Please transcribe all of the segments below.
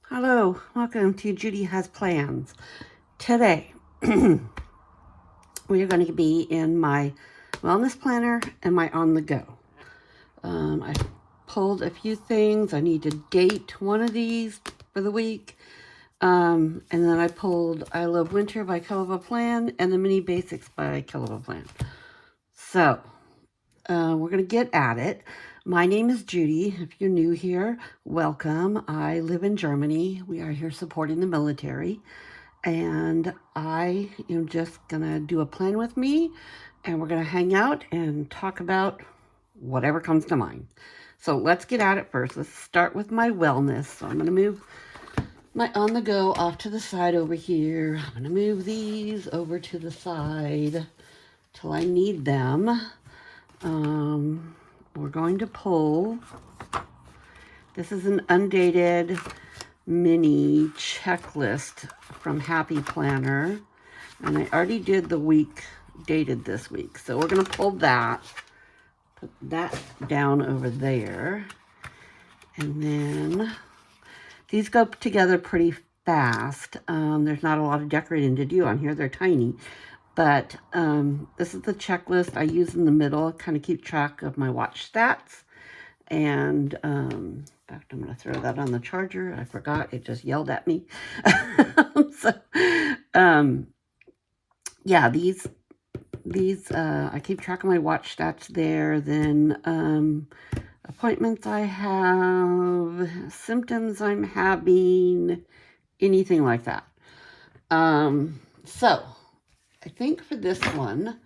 Hello, welcome to Judy Has Plans. Today, we are going to be in my wellness planner and my on the go. I pulled a few things. I need to date one of these for the week. And then I pulled I Love Winter by Kelva Plan and the Mini Basics by Kelva Plan. So, we're going to get at it. My name is Judy. If you're new here, welcome. I live in Germany. We are here supporting the military. And I am just going to do a plan with me. And we're going to hang out and talk about whatever comes to mind. So let's get at it first. Let's start with my wellness. So I'm going to move my on the go off to the side over here. I'm going to move these over to the side till I need them. We're going to pull, this is an undated mini checklist from Happy Planner, and I already did the week dated this week, so we're going to pull that, put that down over there, and then these go together pretty fast. There's not a lot of decorating to do on here, they're tiny. But this is the checklist I use in the middle, kind of keep track of my watch stats. And in fact, I'm going to throw that on the charger. I forgot. It just yelled at me. So, yeah, these I keep track of my watch stats there. Then appointments I have, symptoms I'm having, anything like that. So I think for this one,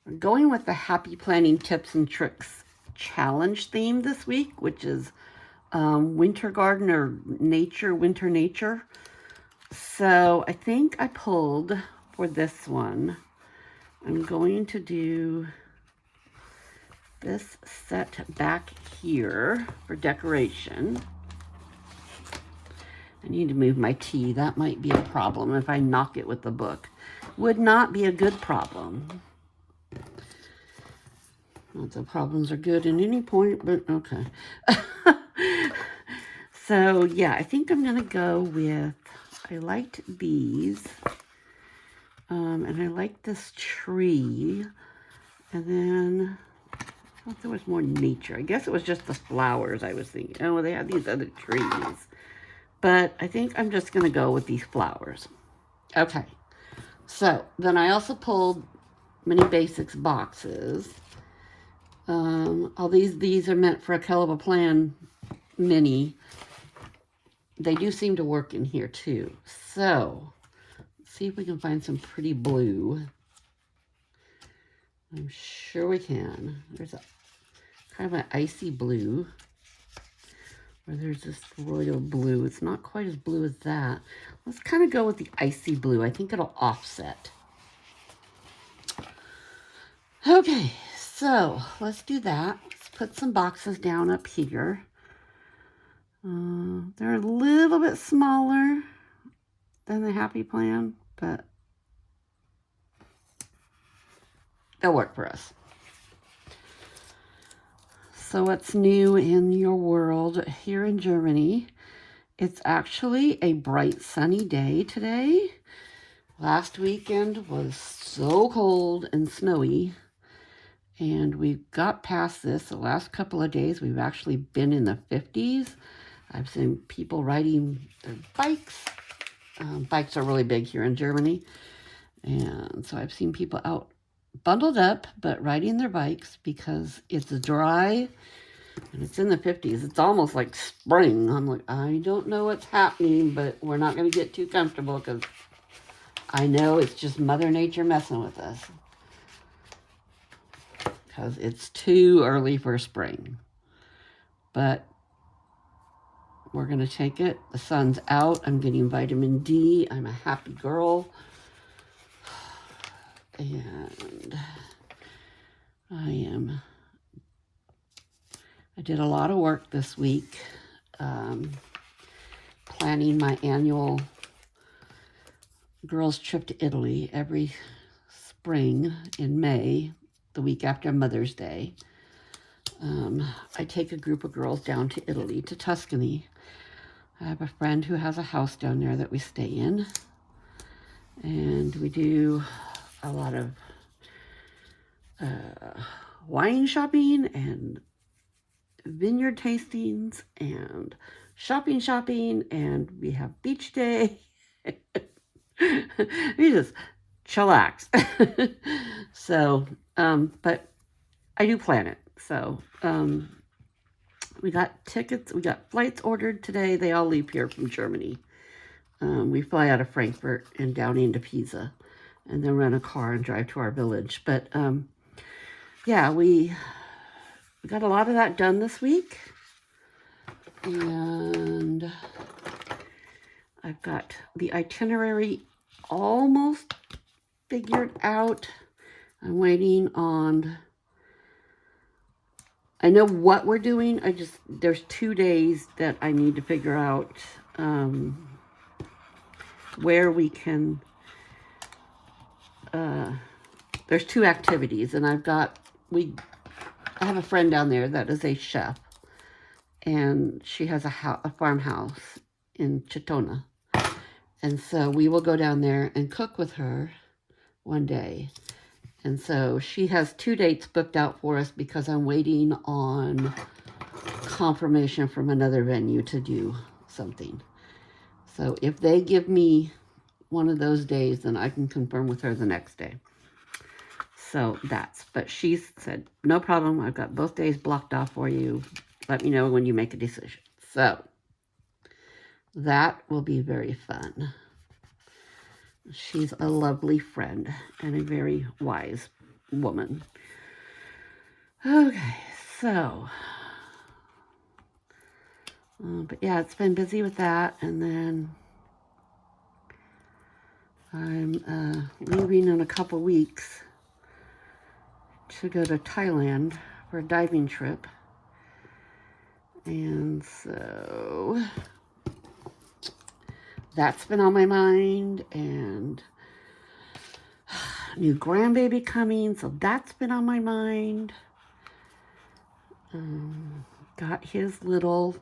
we're going with the Happy Planning Tips and Tricks Challenge theme this week, which is Winter Garden or Winter Nature. So I think I pulled for this one, I'm going to do this set back here for decoration. I need to move my tea. That might be a problem if I knock it with the book. Would not be a good problem. Not that problems are good at any point, but okay. So, yeah, I think I'm going to go with, I liked these. And I like this tree. And then, I thought there was more nature. I guess it was just the flowers I was thinking. Oh, they had these other trees. But I think I'm just going to go with these flowers. Okay. So, then I also pulled Mini Basics boxes. All these are meant for a Kelva Plan mini. They do seem to work in here too. So, let's see if we can find some pretty blue. I'm sure we can. There's a kind of an icy blue. Or there's this royal blue. It's not quite as blue as that. Let's kind of go with the icy blue. I think it'll offset. Okay, so let's do that. Let's put some boxes down up here. They're a little bit smaller than the Happy Plan, but they'll work for us. So what's new in your world here in Germany? It's actually a bright sunny day today. Last weekend was so cold and snowy, and we got past this. The last couple of days, we've actually been in the 50s. I've seen people riding their bikes. Bikes are really big here in Germany. And so I've seen people out bundled up, but riding their bikes because it's dry and it's in the 50s. It's almost like spring. I'm like, I don't know what's happening, but we're not going to get too comfortable because I know it's just Mother Nature messing with us. Because it's too early for spring. But we're going to take it. The sun's out. I'm getting vitamin D. I'm a happy girl. And I did a lot of work this week planning my annual girls' trip to Italy every spring in May, the week after Mother's Day. I take a group of girls down to Italy, to Tuscany. I have a friend who has a house down there that we stay in. And we do a lot of wine shopping and vineyard tastings and shopping, and we have beach day. We just chillax. So, but I do plan it. So, we got tickets, we got flights ordered today. They all leave here from Germany. We fly out of Frankfurt and down into Pisa and then rent a car and drive to our village. But, yeah, we got a lot of that done this week. And I've got the itinerary almost figured out. I'm waiting on, I know what we're doing. There's 2 days that I need to figure out where we can, there's 2 activities, and I have a friend down there that is a chef, and she has a farmhouse in Chitona. And so we will go down there and cook with her one day. And so she has 2 dates booked out for us because I'm waiting on confirmation from another venue to do something. So if they give me one of those days, then I can confirm with her the next day. So but she said, no problem. I've got both days blocked off for you. Let me know when you make a decision. So that will be very fun. She's a lovely friend and a very wise woman. Okay, so, but yeah, it's been busy with that. And then I'm leaving in a couple weeks to go to Thailand for a diving trip. And so that's been on my mind, and new grandbaby coming, so that's been on my mind. Got his little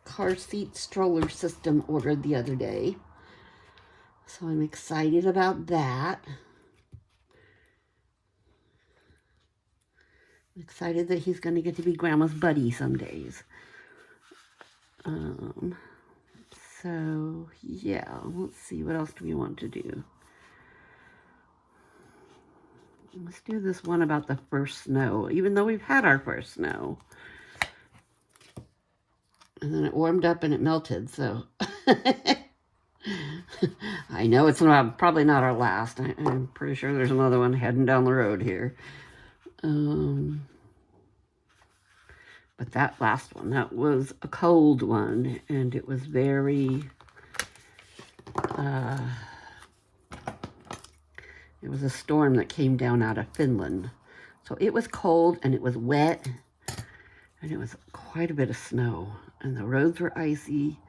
car seat stroller system ordered the other day, so I'm excited about that. I'm excited that he's going to get to be Grandma's buddy some days. So, yeah, let's see, what else do we want to do? Let's do this one about the first snow, even though we've had our first snow. And then it warmed up and it melted, so. I know it's probably not our last. I'm pretty sure there's another one heading down the road here. But that last one, that was a cold one, and it was very, it was a storm that came down out of Finland. So it was cold, and it was wet, and it was quite a bit of snow, and the roads were icy,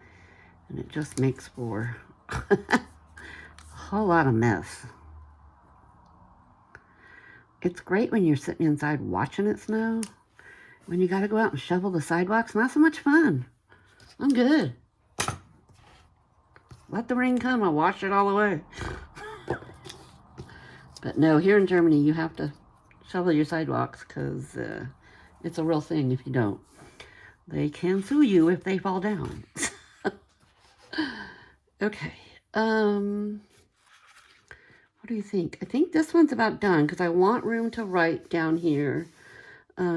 and it just makes for a whole lot of mess. It's great when you're sitting inside watching it snow. When you got to go out and shovel the sidewalks, not so much fun. I'm good. Let the rain come, I'll wash it all away. But no, here in Germany, you have to shovel your sidewalks because it's a real thing if you don't. They can sue you if they fall down. Okay. What do you think? I think this one's about done because I want room to write down here. Let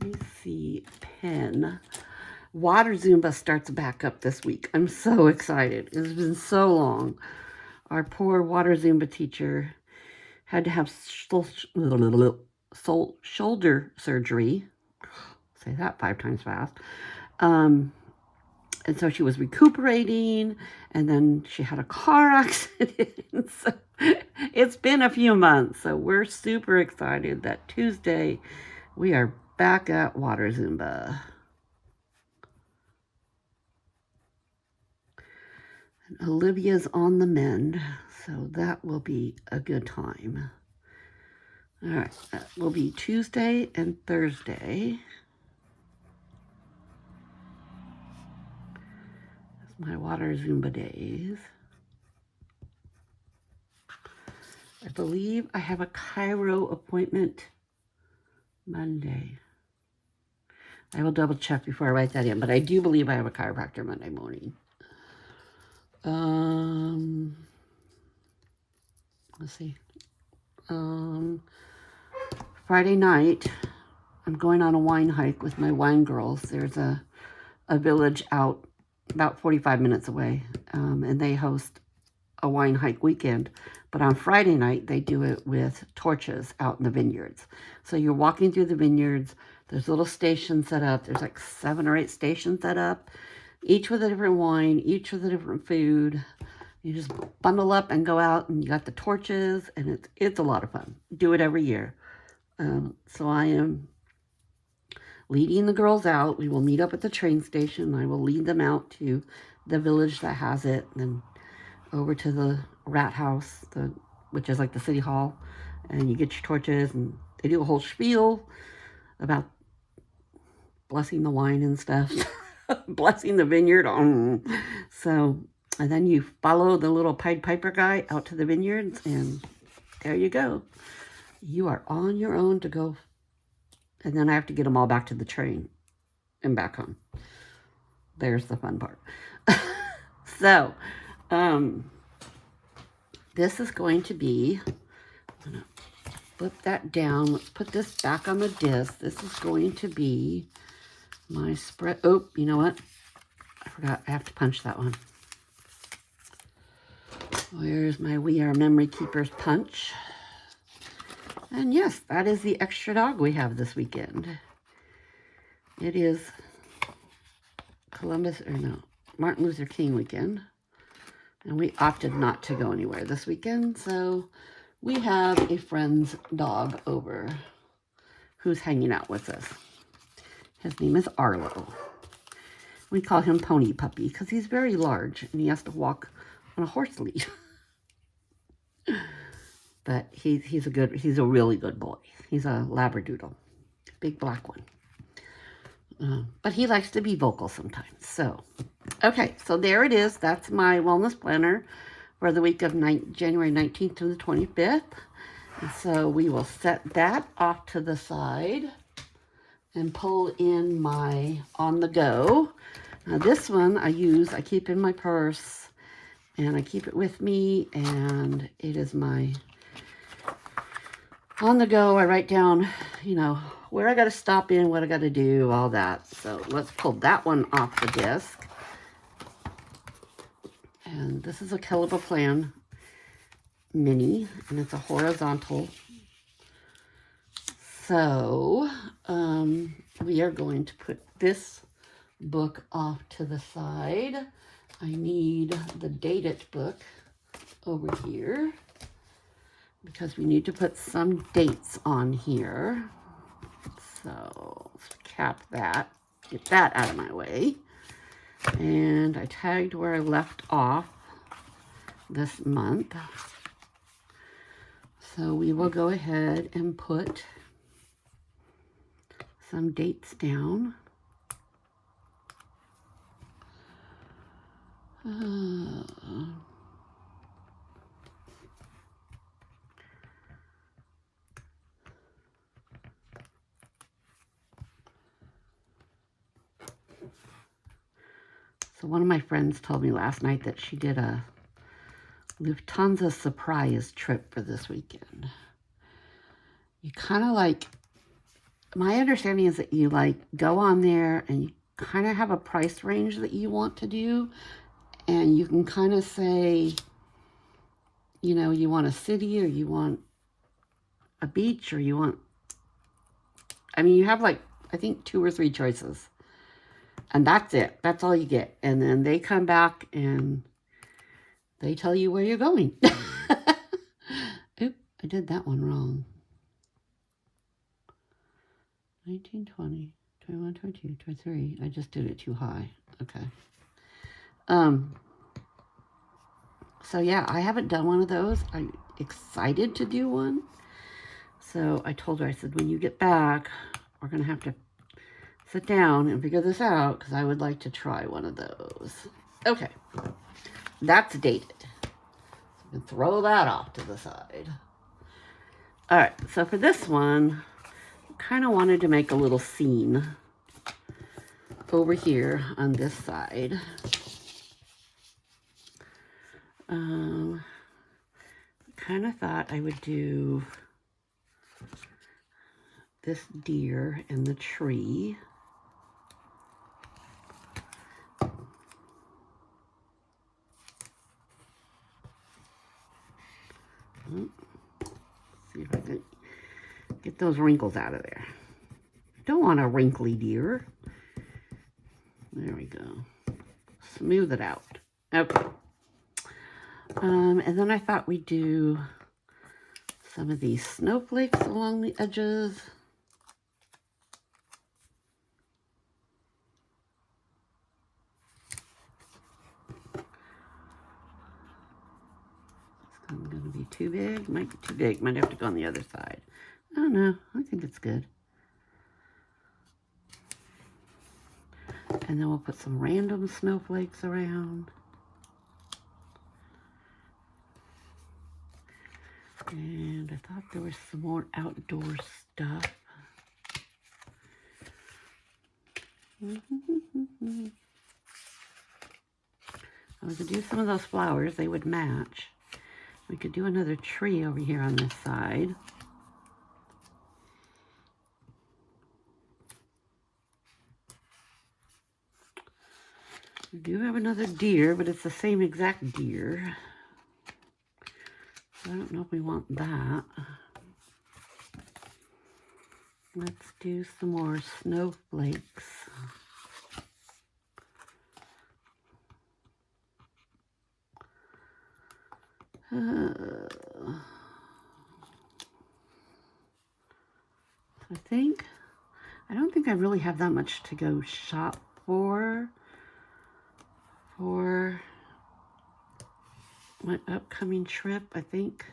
me see. Pen. Water Zumba starts back up this week. I'm so excited. It's been so long. Our poor Water Zumba teacher had to have shoulder surgery. Say that 5 times fast. And so she was recuperating, and then she had a car accident. So it's been a few months, so we're super excited that Tuesday we are back at Water Zumba. And Olivia's on the mend, so that will be a good time. All right, that will be Tuesday and Thursday. my water Zumba days. I believe I have a chiro appointment Monday. I will double check before I write that in, but I do believe I have a chiropractor Monday morning. Let's see. Friday night, I'm going on a wine hike with my wine girls. There's a village out about 45 minutes away, and they host a wine hike weekend. But on Friday night, they do it with torches out in the vineyards. So you're walking through the vineyards. There's little stations set up. There's like 7 or 8 stations set up, each with a different wine, each with a different food. You just bundle up and go out, and you got the torches, and it's a lot of fun. Do it every year. So I am leading the girls out. We will meet up at the train station. I will lead them out to the village that has it, and then over to the rat house, which is like the city hall, and you get your torches, and they do a whole spiel about blessing the wine and stuff, blessing the vineyard. So, and then you follow the little Pied Piper guy out to the vineyards, and there you go. You are on your own to go. And then I have to get them all back to the train and back home. There's the fun part. So, this is going to be, I'm going to flip that down. Let's put this back on the disc. This is going to be my spread. Oh, you know what? I forgot. I have to punch that one. Where's my We Are Memory Keepers punch? And yes, that is the extra dog we have this weekend. It is Martin Luther King weekend. And we opted not to go anywhere this weekend. So we have a friend's dog over who's hanging out with us. His name is Arlo. We call him Pony Puppy because he's very large and he has to walk on a horse lead. But he's a really good boy. He's a Labradoodle, big black one. But he likes to be vocal sometimes. So, okay, so there it is. That's my wellness planner for the week of January 19th to the 25th. And so we will set that off to the side and pull in my On the Go. Now this one I keep in my purse, and I keep it with me, and it is my On the Go. I write down, where I got to stop in, what I got to do, all that. So let's pull that one off the disc. And this is a Caliber Plan Mini, and it's a horizontal. So we are going to put this book off to the side. I need the Date It book over here, because we need to put some dates on here. So let's cap that, get that out of my way. And I tagged where I left off this month. So we will go ahead and put some dates down. So one of my friends told me last night that she did a Lufthansa surprise trip for this weekend. You kind of my understanding is that you go on there and you kind of have a price range that you want to do. And you can kind of say, you want a city, or you want a beach, or you want, you have I think 2 or 3 choices. And that's it. That's all you get. And then they come back and they tell you where you're going. Oop, I did that one wrong. 19, 20, 21, 22, 23. I just did it too high. Okay. So yeah, I haven't done one of those. I'm excited to do one. So I told her, I said, when you get back, we're going to have to sit down and figure this out, because I would like to try one of those. Okay, that's dated. So I'm gonna throw that off to the side. All right, so for this one, I kind of wanted to make a little scene over here on this side. Kind of thought I would do this deer in the tree. See if I can get those wrinkles out of there. Don't want a wrinkly deer. There we go. Smooth it out. Okay. And then I thought we'd do some of these snowflakes along the edges. It's going to be too big. Might be too big. Might have to go on the other side. I don't know. I think it's good. And then we'll put some random snowflakes around. And I thought there was some more outdoor stuff. I could do some of those flowers. They would match. We could do another tree over here on this side. We do have another deer, but it's the same exact deer. So I don't know if we want that. Let's do some more snowflakes. I don't think I really have that much to go shop for my upcoming trip. I think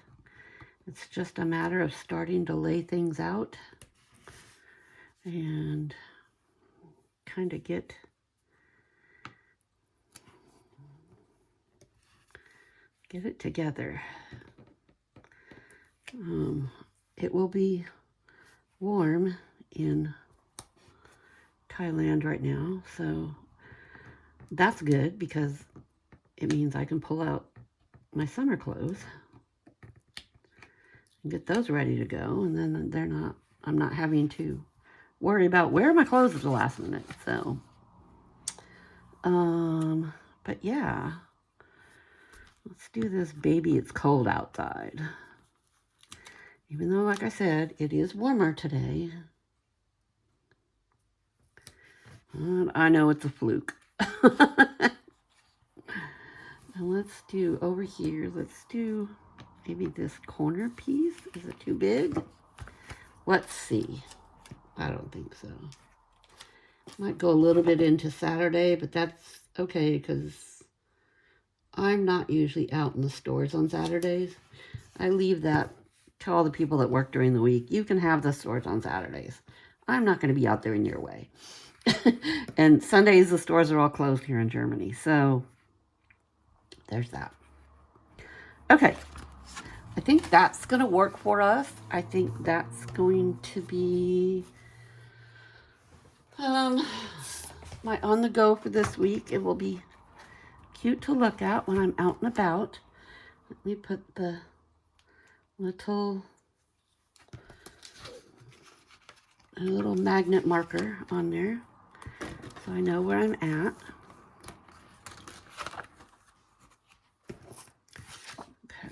it's just a matter of starting to lay things out and kind of get it together. It will be warm in Thailand right now, so that's good because it means I can pull out my summer clothes and get those ready to go, and then I'm not having to worry about where are my clothes at the last minute. So but yeah, let's do this baby it's cold outside. Even though, like I said, it is warmer today. I know it's a fluke. And let's do over here, let's do maybe this corner piece. Is it too big? Let's see. I don't think so. Might go a little bit into Saturday, but that's okay because I'm not usually out in the stores on Saturdays. I leave that to all the people that work during the week. You can have the stores on Saturdays. I'm not going to be out there in your way. And Sundays, the stores are all closed here in Germany. So there's that. Okay. I think that's going to work for us. I think that's going to be my on the go for this week. It will be cute to look at when I'm out and about. Let me put the little magnet marker on there so I know where I'm at. Okay,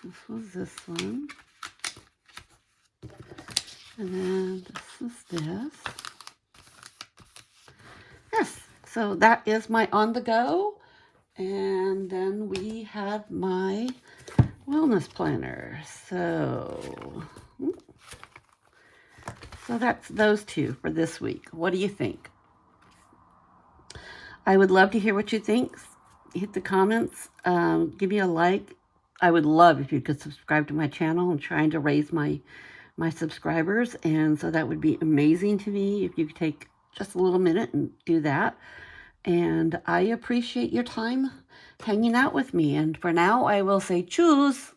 this was this one. And then this is this. Yes, so that is my on the go. And then we have my wellness planner. So that's those two for this week. What do you think? I would love to hear what you think. Hit the comments. Give me a like. I would love if you could subscribe to my channel. I'm trying to raise my subscribers, and so that would be amazing to me if you could take just a little minute and do that. And I appreciate your time hanging out with me. And for now, I will say choose.